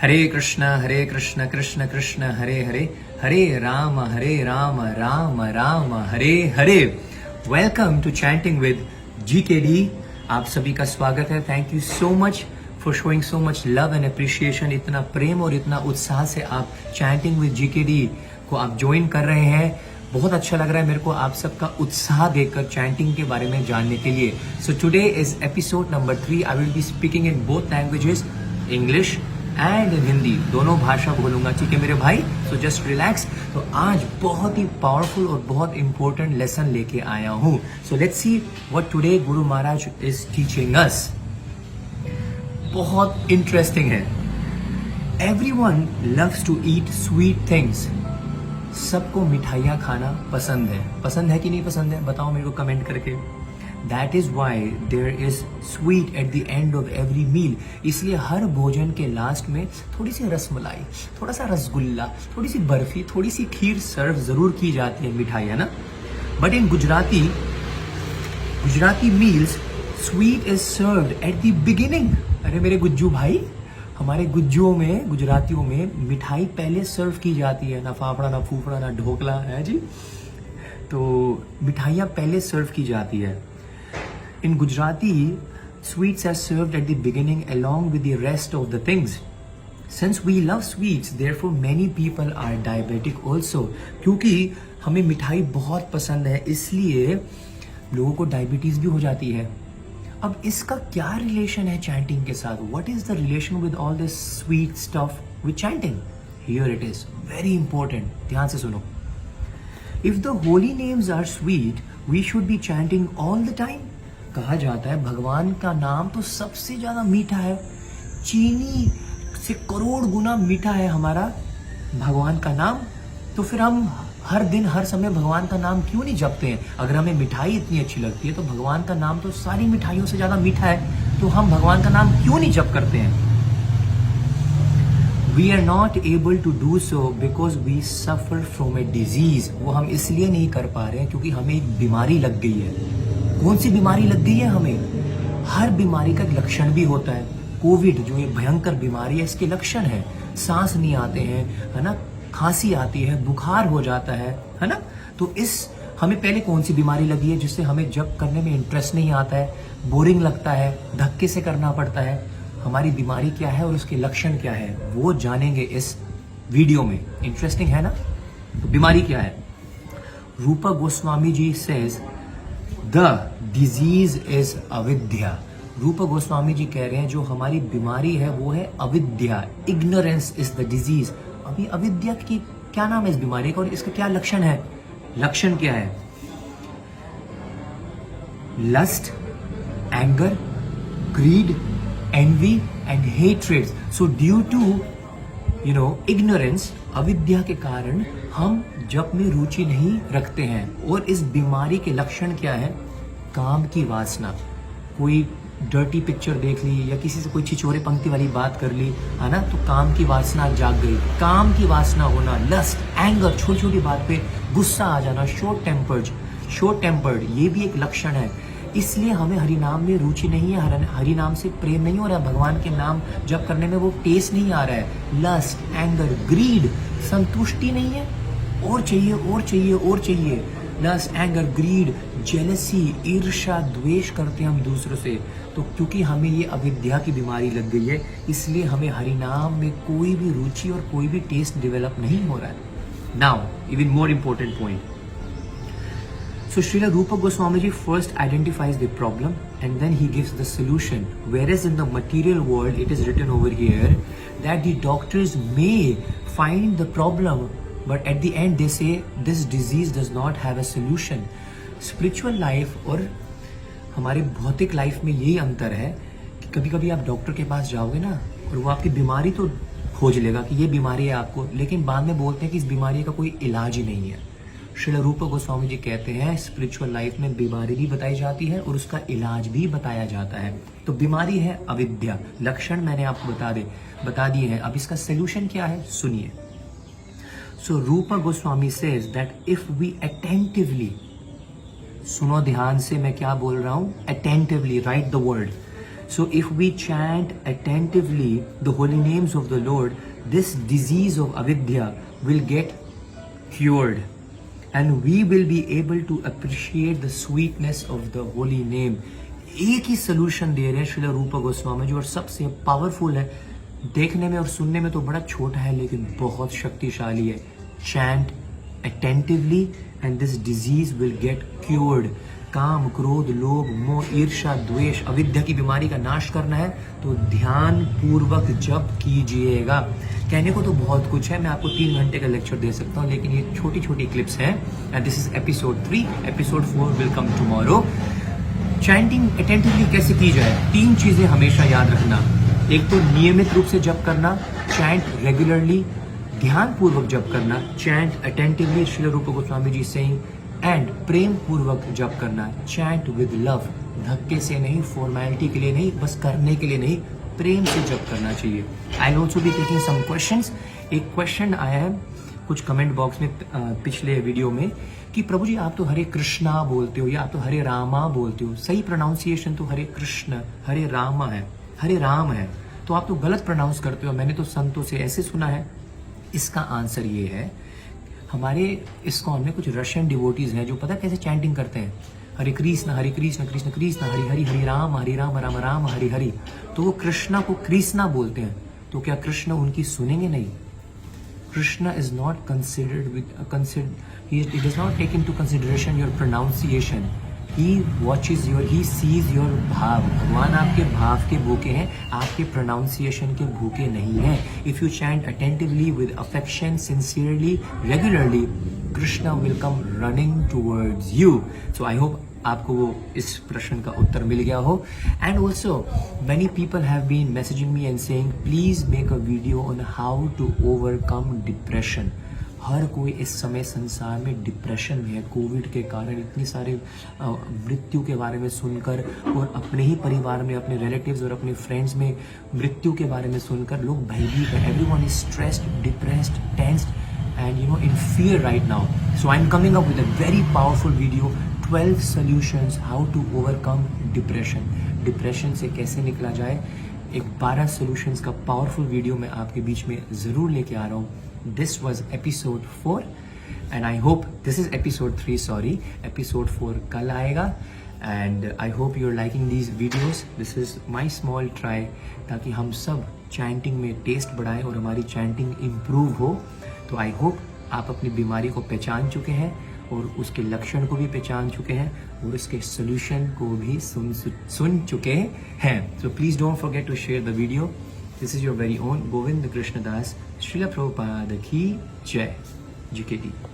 Hare Krishna Krishna Krishna Hare Hare, Hare Ram Ram Ram Hare Hare. Welcome to chanting with GKD। आप सभी का स्वागत है। Thank you so much for showing so much love and appreciation. इतना प्रेम और इतना उत्साह से आप चैंटिंग विद GKD को आप ज्वाइन कर रहे हैं। बहुत अच्छा लग रहा है मेरे को आप सबका उत्साह देखकर चैंटिंग के बारे में जानने के लिए। So today is episode number 3। I will be speaking in both languages, English and Hindi, दोनों भाषा बोलूंगा, ठीक है मेरे भाई। So just relax. तो आज बहुत ही पावरफुल और बहुत इंपॉर्टेंट लेसन लेके आया हूं। So let's see what today guru Maharaj is teaching us. बहुत इंटरेस्टिंग है। Everyone loves to eat sweet things. सबको मिठाइयाँ खाना पसंद है कि नहीं पसंद है? बताओ मेरे को कमेंट करके। That is why there is sweet at the end of every meal। इसलिए हर भोजन के लास्ट में थोड़ी सी रसमलाई, थोड़ा सा रसगुल्ला, थोड़ी सी बर्फी, थोड़ी सी खीर सर्व जरूर की जाती है, मिठाई, है ना। But in Gujarati meals sweet is served at the beginning. अरे मेरे गुज्जू भाई, हमारे गुज्जुओं में, गुजरातियों में मिठाई पहले सर्व की जाती है। ना फाफड़ा, ना फूफड़ा, ना ढोकला, है जी। तो मिठाइयाँ पहले सर्व की जाती है। In Gujarati, sweets are served at the beginning along with the rest of the things. Since we love sweets, therefore many people are diabetic also। क्योंकि हमें मिठाई बहुत पसंद है, इसलिए लोगों को डायबिटीज भी हो जाती है। अब इसका क्या रिलेशन है चैंटिंग के साथ? What is the relation with all this sweet stuff with chanting? Here it is, very important। ध्यान से सुनो। If the holy names are sweet, we should be chanting all the time। कहा जाता है भगवान का नाम तो सबसे ज्यादा मीठा है, चीनी से करोड़ गुना मीठा है हमारा भगवान का नाम। तो फिर हम हर दिन हर समय भगवान का नाम क्यों नहीं जपते हैं? अगर हमें मिठाई इतनी अच्छी लगती है तो भगवान का नाम तो सारी मिठाइयों से ज्यादा मीठा है, तो हम भगवान का नाम क्यों नहीं जप करते हैं? We are not able to do so because we suffer from a disease। वो हम इसलिए नहीं कर पा रहे हैं क्योंकि हमें एक बीमारी लग गई है। कौन सी बीमारी लग गई है हमें? हर बीमारी का एक लक्षण भी होता है। कोविड जो ये भयंकर बीमारी है, इसके लक्षण है, सांस नहीं आते हैं, है ना, खांसी आती है, बुखार हो जाता है ना। तो हमें पहले कौन सी बीमारी लगी है जिससे हमें जब करने में इंटरेस्ट नहीं आता है, बोरिंग लगता है, धक्के से करना पड़ता है? हमारी बीमारी क्या है और उसके लक्षण क्या है, वो जानेंगे इस वीडियो में। इंटरेस्टिंग है ना। तो बीमारी क्या है? रूपा Goswami ji says the disease is अविद्या। रूपा गोस्वामी जी कह रहे हैं जो हमारी बीमारी है वो है अविद्या। Ignorance is the disease. अभी अविद्या की क्या नाम है इस बीमारी का और इसका क्या लक्षण है? लक्षण क्या है? Lust, anger, greed, envy and hatred। so due to ignorance, अविद्या के कारण हम जप में रुचि नहीं रखते हैं। और इस बीमारी के लक्षण क्या है? काम की वासना। कोई डर्टी पिक्चर देख ली या किसी से कोई छिछोरे पंक्ति वाली बात कर ली, है ना, तो काम की वासना जाग गई। काम की वासना होना, लस्ट, एंगर, छोटी छोटी बात पे गुस्सा आ जाना, शॉर्ट टेम्पर्ड, ये भी एक लक्षण है। इसलिए हमें हरि नाम में रुचि नहीं है, हरि नाम से प्रेम नहीं हो रहा है, भगवान के नाम जप करने में वो टेस्ट नहीं आ रहा है। लस्ट, एंगर, ग्रीड, संतुष्टि नहीं है, और चाहिए और चाहिए और चाहिए। लस्ट, एंगर, ग्रीड, जेलसी, ईर्ष्या, द्वेष करते हैं हम दूसरों से। तो क्योंकि हमें ये अविद्या की बीमारी लग गई है, इसलिए हमें हरि नाम में कोई भी रुचि और कोई भी टेस्ट डेवलप नहीं हो रहा है। Now even more important point. So Srila Rupa Goswami Ji first identifies the problem and then he gives the solution. Whereas in the material world, it is written over here that the doctors may find the problem, but at the end they say this disease does not have a solution। Spiritual life और हमारे भौतिक life में यही अंतर है कि कभी कभी आप डॉक्टर के पास जाओगे ना और वो आपकी बीमारी तो खोज लेगा कि ये बीमारी है आपको, लेकिन बाद में बोलते हैं कि इस बीमारी का कोई इलाज ही नहीं है। श्रील रूपा गोस्वामी जी कहते हैं स्पिरिचुअल लाइफ में बीमारी भी बताई जाती है और उसका इलाज भी बताया जाता है। तो बीमारी है अविद्या, लक्षण मैंने आपको बता दिए हैं। अब इसका सोल्यूशन क्या है, सुनिए। So Rupa Goswami says that if we attentively, सुनो ध्यान से मैं क्या बोल रहा हूं, attentively, write the word. So if we chant attentively the holy names of the Lord, this disease of avidya will get cured. And we will be able to appreciate the sweetness of the holy name. एक ही solution दे रहे हैं श्रील रूपा गोस्वामी जी, और सबसे powerful है. देखने में और सुनने में तो बड़ा छोटा है लेकिन बहुत शक्तिशाली है. Chant attentively and this disease will get cured. काम, क्रोध, लोभ, मोह, ईर्ष्या, द्वेष, अविद्या की बीमारी का नाश करना है तो ध्यान पूर्वक जप कीजिएगा. कहने को तो बहुत कुछ है, मैं आपको 3 घंटे का लेक्चर दे सकता हूँ, लेकिन ये छोटी छोटी क्लिप्स हैं. And this is episode 3. Episode 4 will come tomorrow. Chanting attentively कैसे की जाए? 3 चीजें हमेशा याद रखना. एक तो नियमित रूप से जप करना, चैंट रेगुलरली, ध्यान पूर्वक जप करना, चैंट अटेंटिवली श्रील रूप गोस्वामी जी सेइंग, एंड प्रेम पूर्वक जप करना, चैंट विद लव. धक्के से नहीं, फॉर्मेलिटी के लिए नहीं, बस करने के लिए नहीं, प्रेम से जप करना चाहिए. I also be taking some questions. एक क्वेश्चन आया है कुछ कमेंट बॉक्स में पिछले वीडियो में कि प्रभु जी आप तो हरे कृष्णा बोलते हो या आप तो हरे रामा बोलते हो. सही प्रोनाउंसिएशन तो हरे कृष्ण हरे रामा है, हरे राम है, तो आप तो गलत प्रोनाउंस करते हो. मैंने तो संतों से ऐसे सुना है. इसका आंसर ये है, हमारे इस्कॉन में कुछ रशियन डिवोटीज हैं जो पता कैसे चैंटिंग करते हैं, हरे कृष्ण कृष्ण कृष्ण हरि हरि, हरि राम राम राम हरि हरि. तो वो कृष्णा को कृष्णा बोलते हैं. तो क्या कृष्ण उनकी सुनेंगे? नहीं. Krishna is not he does not take into consideration your pronunciation. He watches he sees your भाव. भगवान आपके भाव के भूखे हैं, आपके pronunciation के भूखे नहीं हैं. If you chant attentively with affection, sincerely, regularly, Krishna will come running towards you. So I hope आपको वो इस प्रश्न का उत्तर मिल गया हो. And also many people have been messaging me and saying please make a video on how to overcome depression. हर कोई इस समय संसार में डिप्रेशन में है. कोविड के कारण इतनी सारे मृत्यु के बारे में सुनकर और अपने ही परिवार में, अपने रिलेटिव्स और अपने फ्रेंड्स में मृत्यु के बारे में सुनकर लोग भयभीत हैं. Everyone is stressed, depressed, tensed and in fear right now. So I'm coming up with a very powerful video, 12 solutions how to overcome depression. Depression से कैसे निकला जाए, एक 12 solutions का powerful video मैं आपके बीच में ज़रूर लेके आ रहा हूँ. This was episode 4 and I hope this is episode 3, sorry. episode 4 कल आएगा and I hope you're liking these videos. This is my small try ताकि हम सब चैंटिंग में टेस्ट बढ़ाएं और हमारी चैंटिंग इम्प्रूव हो. तो आई होप आप अपनी बीमारी को पहचान चुके हैं और उसके लक्षण को भी पहचान चुके हैं और उसके सोल्यूशन को भी सुन चुके हैं. So please don't forget to share the video. This is your very own Govind Krishnadas. Srila Prabhupada की जय. GKD.